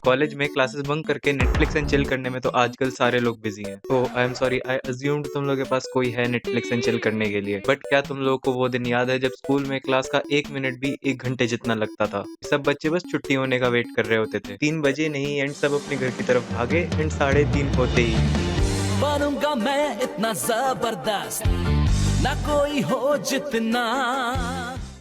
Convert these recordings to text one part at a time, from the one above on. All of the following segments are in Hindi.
कॉलेज में क्लासेस बंक करके नेटफ्लिक्स एंड चिल करने में तो आजकल सारे लोग बिजी हैं। तो I am sorry, I assumed तुम लोगों के पास कोई है नेटफ्लिक्स एंड चिल करने के लिए। बट क्या तुम लोगों को वो दिन याद है जब स्कूल में क्लास का 1 मिनट भी 1 घंटे जितना लगता था? सब बच्चे बस छुट्टी होने का वेट कर रहे होते थे। 3 बजे नहीं एंड सब अपने घर की तरफ भागे एंड 3:30 होते ही बनूंगा मैं इतना जबरदस्त, ना कोई हो जितना।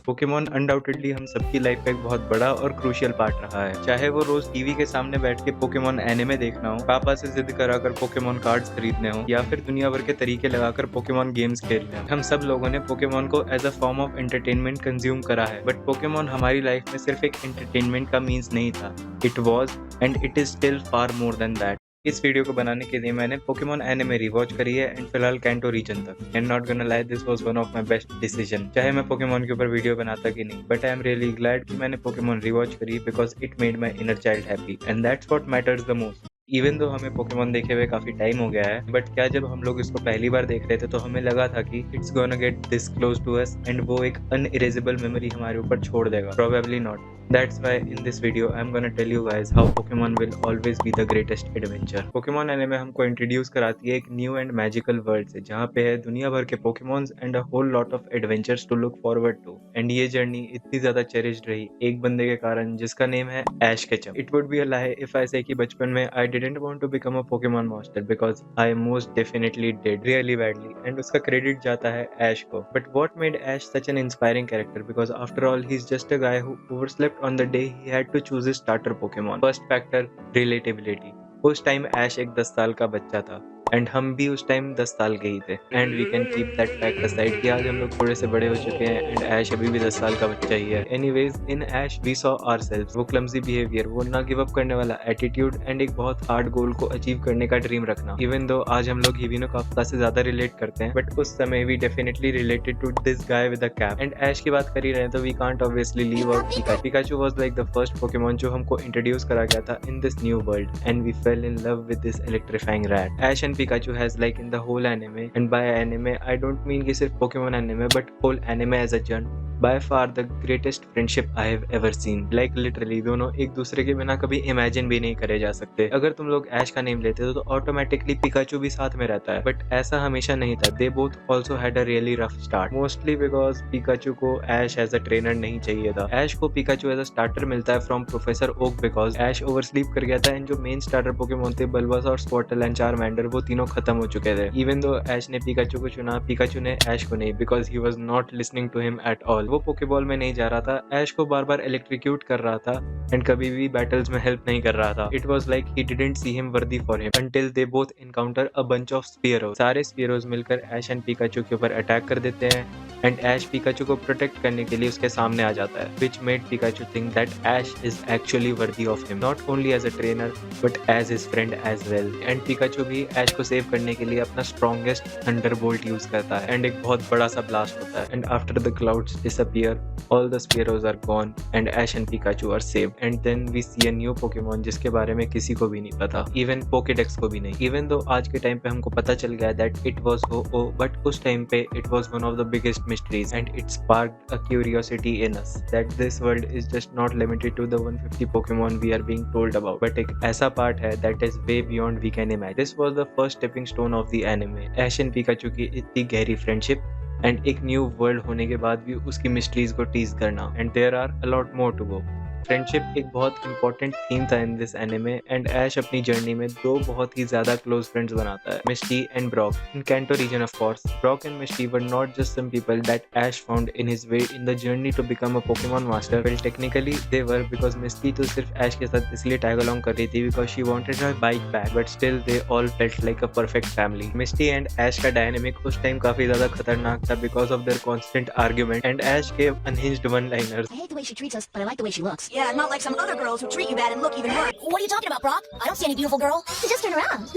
पोकेमॉन अनडाउटेडली हम सबकी लाइफ का एक बहुत बड़ा और क्रूशियल पार्ट रहा है। चाहे वो रोज टीवी के सामने बैठ के पोकेमॉन एनिमे देखना हो, पापा से जिद कराकर पोकेमॉन कार्ड्स खरीदने हो, या फिर दुनिया भर के तरीके लगाकर पोकेमॉन गेम्स खेलने हो, हम सब लोगों ने पोकेमॉन को as a form of entertainment consume करा है। बट पोकेमॉन हमारी लाइफ में सिर्फ एक एंटरटेनमेंट का मीन्स नहीं था, it was and it is still far more than that. इस वीडियो को बनाने के लिए मैंने पोकेमॉन एनिमे रिवॉच करी है एंड फिलहाल कैंटो रीजन तक। And not gonna lie, this was one of my best decision. चाहे मैं पोकेमॉन के ऊपर वीडियो बनाता कि नहीं, but I am really glad कि मैंने पोकेमॉन रिवॉच करी because it made my inner child happy and that's what matters the most. Even though हमें पोकेमॉन देखे हुए काफी टाइम हो गया है, बट क्या जब हम लोग इसको पहली बार देख रहे थे तो हमें लगा था कि it's gonna get this close to us and वो एक अनइरेजेबल मेमोरी हमारे ऊपर छोड़ देगा? Probably not. That's why in this video I'm gonna tell you guys how Pokemon will always be the greatest adventure. Pokemon anime हमको इंट्रोड्यूस कराती है एक न्यू एंड मैजिकल वर्ल्ड से, जहाँ पे है दुनिया भर के Pokemons and a whole lot of adventures to look forward to. And ये जर्नी इतनी ज्यादा चेरिश्ड रही एक बंदे के कारण जिसका नेम है Ash Ketchum. It would be a lie if I say कि बचपन में I didn't want to become a Pokemon master because I most definitely did really badly, and उसका क्रेडिट जाता है ऐश को। But what made Ash such an inspiring character? Because after all he is just a guy who overslept on the day he had to choose his starter Pokemon. First factor, relatability. उस टाइम ऐश एक 10 साल का बच्चा था एंड हम भी उस टाइम 10 साल के ही थे। And we can keep that fact aside कि आज हम लोग थोड़े से बड़े हो चुके हैं एंड ऐश अभी भी 10 साल का बच्चा ही है। Anyways, in Ash we saw ourselves, वो क्लमजी बिहेवियर, वो ना गिव अप करने वाला एटीट्यूड एंड एक बहुत हार्ड गोल को अचीव करने का ड्रीम रखना। इवन दो आज हम लोग हिबिनो काफ्का से ज्यादा रिलेट करते हैं, बट उस समय we definitely related to this guy with a cap. And Ash की बात कर ही रहे हैं तो we can't obviously leave out Pikachu. Pikachu was like the first Pokemon जो हमको इंट्रोड्यूस करा गया था in this new world and we fell in love with this electrifying rat. Ash and Pikachu has like in the whole anime, and by anime I don't mean कि सिर्फ Pokemon anime but whole anime as a genre, by far the greatest friendship I have ever seen. Like literally दोनों एक दूसरे के बिना कभी इमेजिन भी नहीं करे जा सकते। अगर तुम लोग ऐश का नेम लेते हो तो ऑटोमेटिकली पिकाचू भी साथ में रहता है, बट ऐसा हमेशा नहीं था। They both also had a really rough start, mostly because Pikachu को ऐश एज अ ट्रेनर नहीं चाहिए था। ऐश को पिकाचू एज अ स्टार्टर मिलता है फ्रॉम प्रोफेसर ओक बिकॉज ऐश ओवरस्लीप कर गया था एंड जो मेन स्टार्टर पोकेमॉन थे बल्बासार, स्क्वार्टल एंड चारमैंडर, वो तीनों खत्म हो चुके थे। इवन दो ऐश ने पिकाचू को चुना, पिकाचू ने ऐश को नहीं, because he was not listening to him at all. वो पोकेबॉल में नहीं जा रहा था, ऐश को बार बार इलेक्ट्रिक्यूट कर रहा था एंड कभी भी बैटल्स में हेल्प नहीं कर रहा था। It was like he didn't see him worthy for him until they both encounter a bunch of Spearows. सारे स्पीयरोज मिलकर ऐश एंड पिकाचू के ऊपर अटैक कर देते हैं एंड ऐश पिकाचू को प्रोटेक्ट करने के लिए उसके सामने आ जाता है, which made Pikachu think that Ash is actually worthy of him, not only as a trainer but as his friend as well. And Pikachu भी Ash को सेव करने के लिए अपना strongest Thunderbolt यूज करता है एंड एक बहुत बड़ा सा ब्लास्ट होता है and after the clouds disappear, all the Spearows are gone and Ash and Pikachu are saved. And then we see a new Pokemon जिसके बारे में किसी को भी नहीं पता, even Pokédex को भी नहीं। Even though आज के टाइम पे हमको पता चल गया that it was Ho-Oh, but उस टाइम पे it was one of the biggest mysteries and it sparked a curiosity in us that this world is just not limited to the 150 Pokemon we are being told about, but एक ऐसा part है that is way beyond we can imagine. This was the first stepping stone of the anime. Ash and Pikachu की इतनी गहरी friendship and एक new world होने के बाद भी उसकी mysteries को tease करना, and there are a lot more to go. Friendship एक बहुत इंपॉर्टेंट थीम था इन दिस एनिमे एंड ऐश अपनी जर्नी में दो बहुत ही ज्यादा क्लोज फ्रेंड्स बनाता है, Misty and Brock. In Kanto region of course, Brock and Misty were not just some people that Ash found in his way in the journey to become a Pokemon master. Well technically they were, because Misty तो सिर्फ ऐश के साथ इसलिए टैग अलोंग कर रही थी because she wanted her bike back, but still they all felt like a perfect family. Misty and Ash का डायनेमिक उस टाइम काफी ज्यादा खतरनाक था because of their constant argument and Ash के unhinged one liners. I hate the way she treats us, but I like the way she looks. Yeah, not like some other girls who treat you bad and look even worse. What are you talking about, Brock? I don't see any beautiful girl. Just turn around.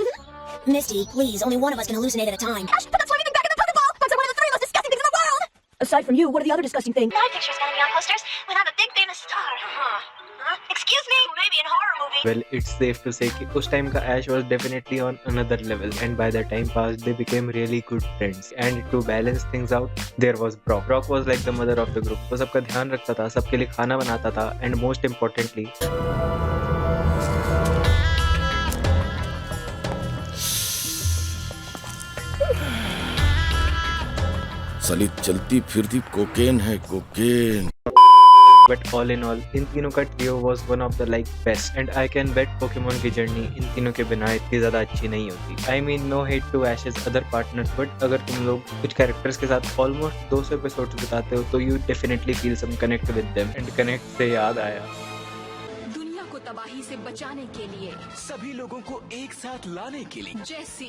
Misty, please, only one of us can hallucinate at a time. Ash, put that slimy thing back in the Pokeball! Puns are one of the three most disgusting things in the world! Aside from you, what are the other disgusting things? My picture's gonna be on posters when I'm a big famous star. Huh? Excuse me? Maybe in horror movie. Well, it's safe to say कि उस टाइम का Ash was definitely on another level, and by the time passed, they became really good friends. And to balance things out, there was Brock. Brock was like the mother of the group. वो सबका ध्यान रखता था, सबके लिए खाना बनाता था, and most importantly, साली चलती फिरती कोकेन है, cocaine. But all in all इन तीनों का trio was one of the like best and I can bet Pokemon की जर्नी इन तीनों के बिना इतनी ज्यादा अच्छी नहीं होती। I mean no hate to Ash's other partners, but अगर तुम लोग कुछ कैरेक्टर्स के साथ ऑलमोस्ट 200 एपिसोड्स बिताते हो तो you definitely feel some connect with them. And connect से याद आया, दुनिया को तबाही से बचाने के लिए, सभी लोगों को एक साथ लाने के लिए जैसी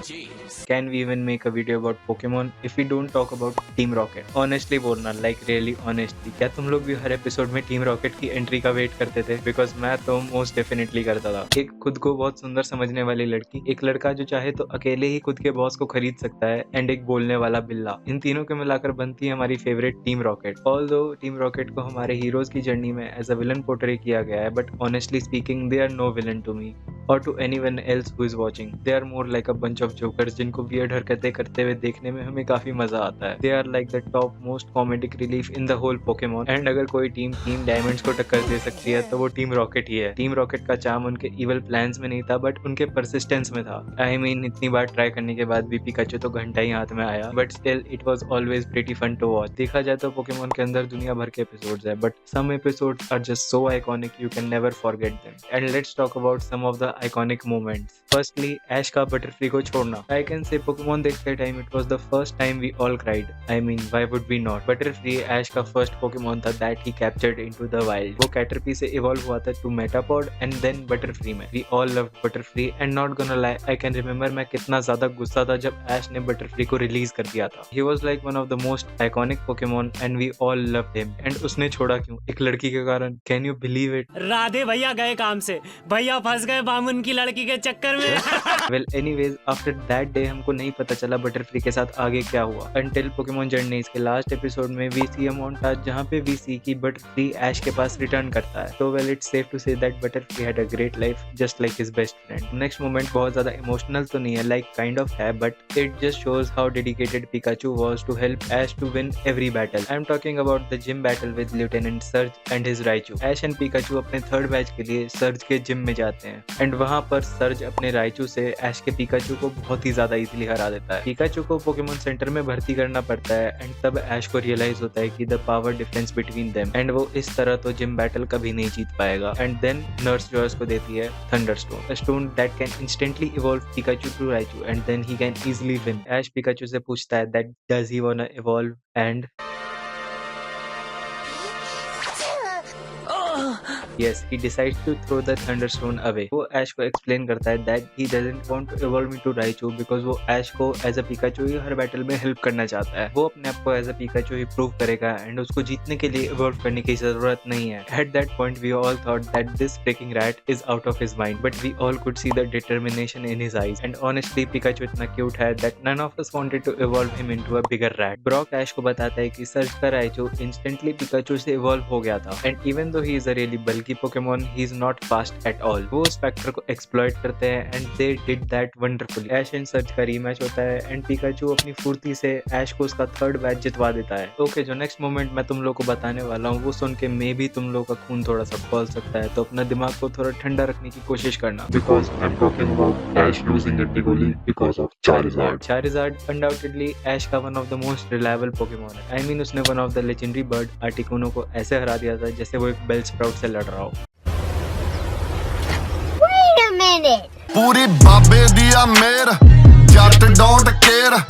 gems. Can we even make a video about Pokemon if we don't talk about Team Rocket? Honestly बोलना, लाइक रियली ऑनेस्टली, क्या तुम लोग भी हर एपिसोड में टीम रॉकेट की एंट्री का वेट करते थे? बिकॉज मैं तो मोस्ट डेफिनेटली करता था। एक खुद को बहुत सुंदर समझने वाली लड़की, एक लड़का जो चाहे तो अकेले ही खुद के बॉस को खरीद सकता है, एंड एक बोलने वाला बिल्ला, इन तीनों के मिलाकर बनती है हमारी favourite team rocket. Although team rocket को हमारे हीरोज की जर्नी में एज अ विलन पोर्ट्रे किया गया है, but honestly speaking they are no villain to me और to anyone else who is watching. They are more like a bunch of jokers जिनको वियर्ड हरकतें करते हुए देखने में हमें काफी मजा आता है। They are like the top most comedic relief in the whole Pokemon. And अगर कोई टीम डायमंड्स को टक्कर दे सकती है तो वो टीम रॉकेट ही है। टीम रॉकेट का चार्म उनके इवल प्लान्स में नहीं था, बट उनके परसिस्टेंस में था। आई मीन इतनी बार ट्राई करने के बाद भी पिकाचू तो घंटा ही हाथ में आया, but still it was always pretty fun to watch. देखा जाए तो पोकेमोन के अंदर दुनिया भर के एपिसोड्स है, but some episodes are just so iconic you can never forget them. And let's talk about some of the iconic moments. Firstly Ash का बटरफ्री को छोड़ना। आई कैन से पोकेमोन देखते time it was the first time we all cried. I mean why would we not? Butterfree Ash का फर्स्ट पोकेमोन था that he captured into the wild. वो कैटरपी से इवॉल्व हुआ था टू मेटापॉड एंड देन बटरफ्री में। We all loved Butterfree and not gonna lie, I can remember मैं कितना ज्यादा गुस्सा था जब ऐश ने बटरफ्री को रिलीज कर दिया था। He was like one of the most iconic Pokemon and we all loved him. And उसने छोड़ा क्यों? एक लड़की के कारण। Can you believe it? Radhe भैया गए काम से, भैया फंस गए बामुन की लड़की के चक्कर में। Well anyways after that day हमको नहीं पता चला बटरफ्री के साथ आगे क्या हुआ अंटिल पोकेमोन जर्नीज के लास्ट एपिसोड में वी सी अ मोन्टाज जहाँ पे वी सी की बटरफ्री ऐश के पास रिटर्न करता है। तो well it's safe to say that Butterfree had a great life just like his best friend. Next moment बहुत ज्यादा इमोशनल तो नहीं है, लाइक काइंड ऑफ है, but it just shows how dedicated Pikachu was to help Ash to win every battle. I am talking about the gym battle with Lieutenant Surge and his Raichu. Ash and Pikachu अपने थर्ड मैच के लिए सर्ज के जिम में जाते हैं एंड वहां पर सर्ज अपने राइचू से ऐश के पिकाचू को बहुत ही ज्यादा इजीली हरा देता है। पिकाचू को पोकेमोन सेंटर में भर्ती करना पड़ता है एंड तब ऐश को रियलाइज होता है कि the power difference between them and वो इस तरह तो जिम बैटल कभी नहीं जीत पाएगा। एंड देन नर्स जॉयस को देती है thunderstone, a stone that can instantly evolve Pikachu to Raichu and then he can easily win. Ash Pikachu से पूछता है that does he wanna evolve and yes he decides to throw the thunderstone away। वो ऐश को एक्सप्लेन करता है that he doesn't want to evolve me to Raichu because वो ऐश को एज अ पिकाचू ही हर बैटल में हेल्प करना चाहता है। वो अपने आप को एज अ पिकाचू ही प्रूव करेगा एंड उसको जीतने के लिए इवॉल्व करने की जरूरत नहीं है। At that point we all thought that this freaking rat is out of his mind, but we all could see the determination in his eyes and honestly Pikachu इतना क्यूट है that none of us wanted to evolve him into a bigger rat। Brock Ash को बताता है कि सर्च का राइचू इंस्टेंटली पिकाचू से इवॉल्व हो गया था and even though he is a really bulky Pokemon he is not fast at all. वो स्पेक्टर को एक्सप्लॉइट करते हैं and they did that wonderfully. Ash and Surge का रीमैच होता है एंड पिकाचू अपनी फुर्ती से ऐश को उसका थर्ड मैच जितवा देता है। ओके जो नेक्स्ट मोमेंट मैं तुम लोग को बताने वाला हूँ वो सुन के मे भी तुम लोग का खून थोड़ा सा खोल सकता है, तो अपना दिमाग को थोड़ा ठंडा रखने की कोशिश करना। Because I'm talking about Ash losing it purely because of Charizard. Charizard undoubtedly Ash का one of the most reliable Pokemon है। I mean उसने one of the legendary bird Articuno को ऐसे हरा दिया था जैसे वो एक बेलस्प्राउट से लड़ रहा हो। Wait a minute. पूरी बाबे दिया मेर, Jatt don't care,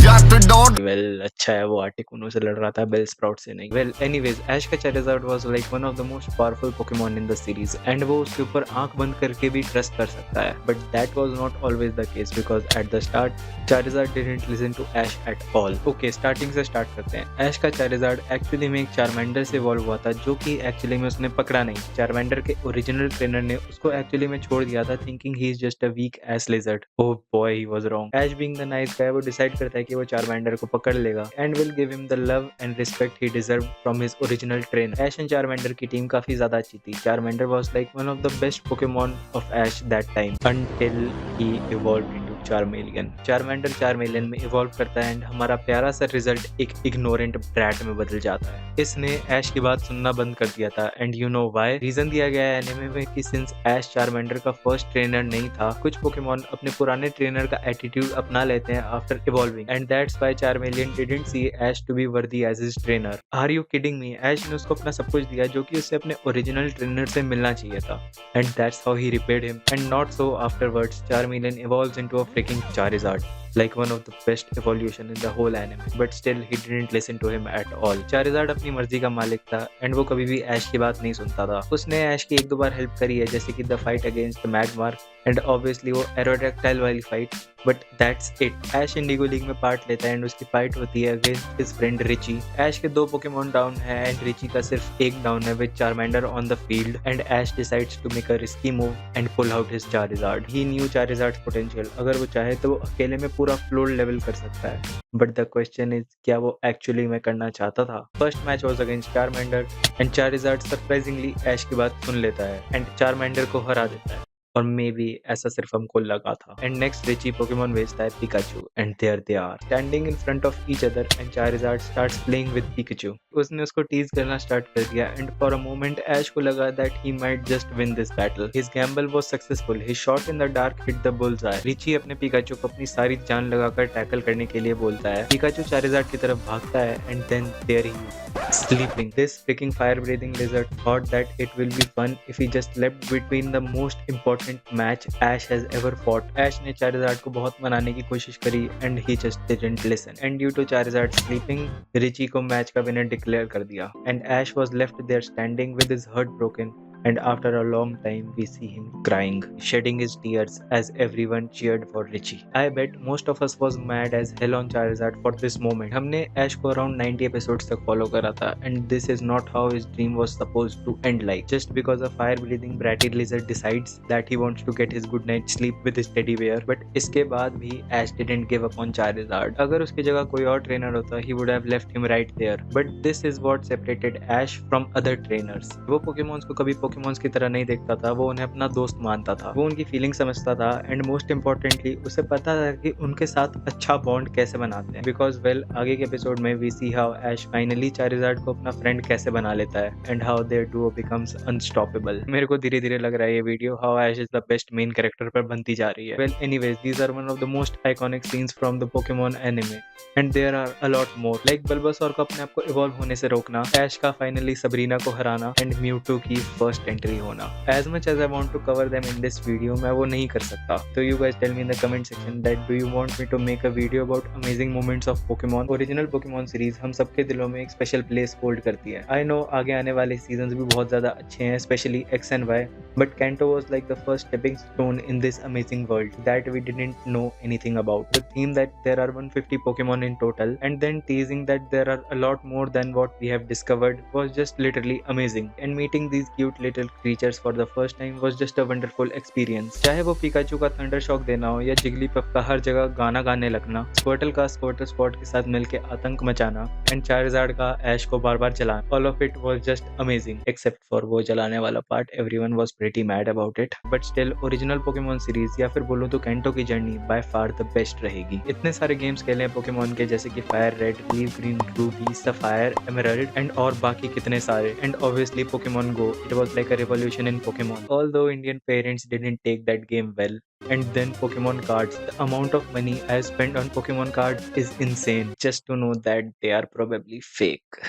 Jatt don't. Well अच्छा है वो आर्टिकुनो से लड़ रहा था, बेलस्प्राउट से नहीं। वेल एनीवेज ऐश का Charizard was like one of the most powerful Pokemon in the series and वो उसके ऊपर आंख बंद करके भी ट्रस्ट कर सकता है, but that was not always the case because at the start Charizard didn't listen to Ash at all। Okay starting से स्टार्ट करते हैं। ऐश का Charizard एक्चुअली में एक चारमेंडर से इवॉल्व हुआ था जो कि एक्चुअली में उसने पकड़ा नहीं। चारमेंडर के ओरिजिनल ट्रेनर ने उसको एक्चुअली में छोड़ दिया था thinking he is just a weak ass lizard. Oh boy he was wrong. Ash being the nice guy वो डिसाइड करता है कि वो चारमेंडर को पकड़ लेगा and will give him the love and respect he deserve from his original trainer. Ash and Charmander की टीम काफी ज्यादा अच्छी थी। Charmander was like one of the best Pokemon of Ash that time until he evolved into Charmeleon. Charmander Charmeleon में इवॉल्व करता है एंड हमारा प्यारा सा रिजल्ट एक इग्नोरेंट ब्रैट में बदल जाता है। इसने ऐश की बात सुनना बंद कर दिया था and you know why. Reason दिया गया है एनिमे में कि सिंस ऐश चार्मेंडर का फर्स्ट ट्रेनर नहीं था, कुछ पोकेमॉन अपने पुराने ट्रेनर का एटीट्यूड अपना लेते हैं after evolving and that's why Charmeleon didn't see Ash to be worthy as his trainer. Are you kidding me? Ash ने उसको अपना सब कुछ दिया जो कि उसे अपने ओरिजिनल ट्रेनर से मिलना चाहिए था and that's how he repaid him and not so afterwards. Charmeleon evolves into a freaking Charizard, like one of the best evolution in the whole anime, but still he didn't listen to him at all. Charizard अपनी मर्जी का मालिक था एंड वो कभी भी ऐश की बात नहीं सुनता था। उसने ऐश की एक दो बार हेल्प करी है, जैसे कि the fight against the Magmar and obviously वो एरोडैक्टाइल वाली fight, but that's it. Ash Indigo League में पार्ट लेता है एंड उसकी फाइट होती है against his friend Richie. Ash के 2 पोकेमॉन डाउन है एंड रिची का सिर्फ 1 डाउन है with Charmander on the field and Ash decides to make a risky move and pull out his Charizard. He knew Charizard's potential. अगर वो चाहे तो वो अकेले में पूरा फ्लोर लेवल कर सकता है, बट द क्वेश्चन इज क्या वो एक्चुअली में करना चाहता था। First match was against Charmander and Charizard surprisingly Ash की बात सुन लेता है एंड चार्मेंडर को हरा देता है, और मे बी ऐसा सिर्फ हमको लगा था। एंड नेक्स्ट रिची पोकेमॉन भेजता है Pikachu and there they are standing in front of each other and Charizard starts playing with Pikachu. उसने उसको टीज करना स्टार्ट कर दिया and for a moment Ash को लगा that he might just win this battle. His gamble was successful. His shot in the dark hit the bull's eye. Ritchie अपने पिकाचू को अपनी सारी जान लगाकर टैकल करने के लिए बोलता है। पिकाचू चारिज़ार्ड की तरफ भागता है and then there he is sleeping. This freaking fire breathing lizard thought that it will be fun if he just left between the most important match Ash has ever fought. Ash ने चारिज़ार्ड को बहुत मनाने की कोशिश करी and he just didn't listen. And due to Charizard sleeping, Ritchie को मैच का विनर डिक्लेयर कर दिया and Ash was left there standing with his heart broken. And after a long time, we see him crying, shedding his tears as everyone cheered for Richie. I bet most of us was mad as hell on Charizard for this moment. हमने Ash को around 90 episodes तक follow करा था, and this is not how his dream was supposed to end like. Just because a fire-breathing bratty lizard decides that he wants to get his good night sleep with his teddy bear, but इसके बाद भी Ash didn't give up on Charizard. अगर उसकी जगह कोई और trainer होता, he would have left him right there. But this is what separated Ash from other trainers. वो Pokemons को कभी पोकेमॉन्स की तरह नहीं देखता था, वो उन्हें अपना दोस्त मानता था, वो उनकी फीलिंग समझता था एंड मोस्ट इम्पोर्टेंटली उसे पता था कि उनके साथ अच्छा बॉन्ड कैसे बनाते हैं। बिकॉज वेल आगे के एपिसोड में we see how Ash finally Charizard को अपना फ्रेंड कैसे बना लेता है and how their duo becomes unstoppable. मेरे को धीरे धीरे लग रहा है ये video how Ash is the best main character पर बनती जा रही है। Well anyways these are one of the most iconic scenes from the Pokemon anime and there are a lot more like Bulbasaur को अपने आप को इवॉल्व होने से रोकना, ऐश का फाइनली सबरीना को हराना एंड म्यूटू की फर्स्ट एंट्री होना। As much as I want to cover them in this video, मैं वो नहीं कर सकता। तो you guys tell me in the comment section that do you want me to make a video about amazing moments of Pokemon? Original Pokemon series हम सबके दिलों में एक special place hold करती है। I know आगे आने वाले seasons भी बहुत ज़्यादा अच्छे हैं, especially X and Y, but Kanto was like the first stepping stone in this amazing world that we didn't know anything about. The theme that there are 150 Pokemon in total and then teasing that there are a lot more than what we have discovered was just literally amazing. And meeting these cute little creatures for the first time was just a wonderful experience. चाहे वो पिकाचू का थंडर शॉक देना हो या जिगलीपफ का हर जगह गाना गाने लगना, स्क्वर्टल का स्क्वर्टर स्पॉट के साथ मिलके आतंक मचाना एंड चारिज़ार्ड का ऐश को बार बार जलाना, all of it was just amazing except for वो जलाने वाला part. everyone was pretty mad about it, but still original Pokemon series या फिर बोलूं तो कैंटो की journey by far the best रहेगी। इतने सारे गेम्स खेले हैं पोकेमॉन के, जैसे कि fire red, leaf green, Ruby, sapphire, emerald and और बाकी कितने सारे, and obviously Pokemon Go, it was like a revolution in Pokemon. Although Indian parents didn't take that game well. And then Pokemon cards. The amount of money I spent on Pokemon cards is insane. Just to know that they are probably fake.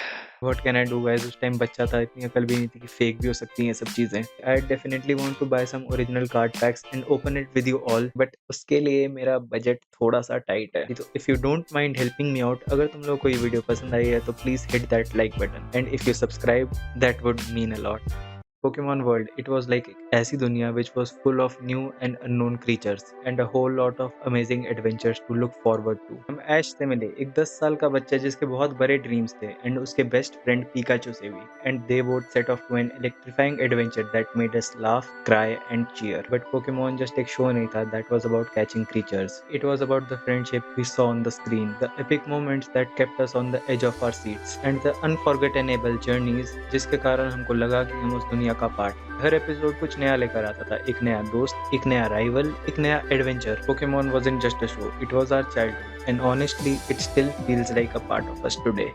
What can I do guys? उस टाइम बच्चा था, इतनी अकल भी नहीं थी कि फेक भी हो सकती हैं सब चीजें। I definitely want to buy some original card packs and open it with you all, but उसके लिए मेरा बजट थोड़ा सा टाइट है। तो if you don't mind helping me out, अगर तुम लोगों को ये वीडियो पसंद आई है तो please hit that like button, and if you subscribe, that would mean a lot. Pokemon World, it was like एक ऐसी दुनिया which was full of new and unknown creatures and a whole lot of amazing adventures to look forward to. हम ऐश से मिले, एक 10 साल का बच्चा जिसके बहुत बड़े ड्रीम्स थे, and उसके बेस्ट फ्रेंड पिकाचू से भी, and they both set off to an electrifying adventure that made us laugh, cry and cheer. But Pokemon just एक शो नहीं था that was about catching creatures. It was about the friendship we saw on the screen, the epic moments that kept us on the edge of our seats, and the unforgettable journeys जिसके कारण हमको लगा कि हम उस दुनिया दुनिया का पार्ट। हर एपिसोड कुछ नया लेकर आता था, एक नया दोस्त, एक नया राइवल, एक नया adventure. Pokemon wasn't just a show, it was our childhood and honestly it still feels like a part of us today.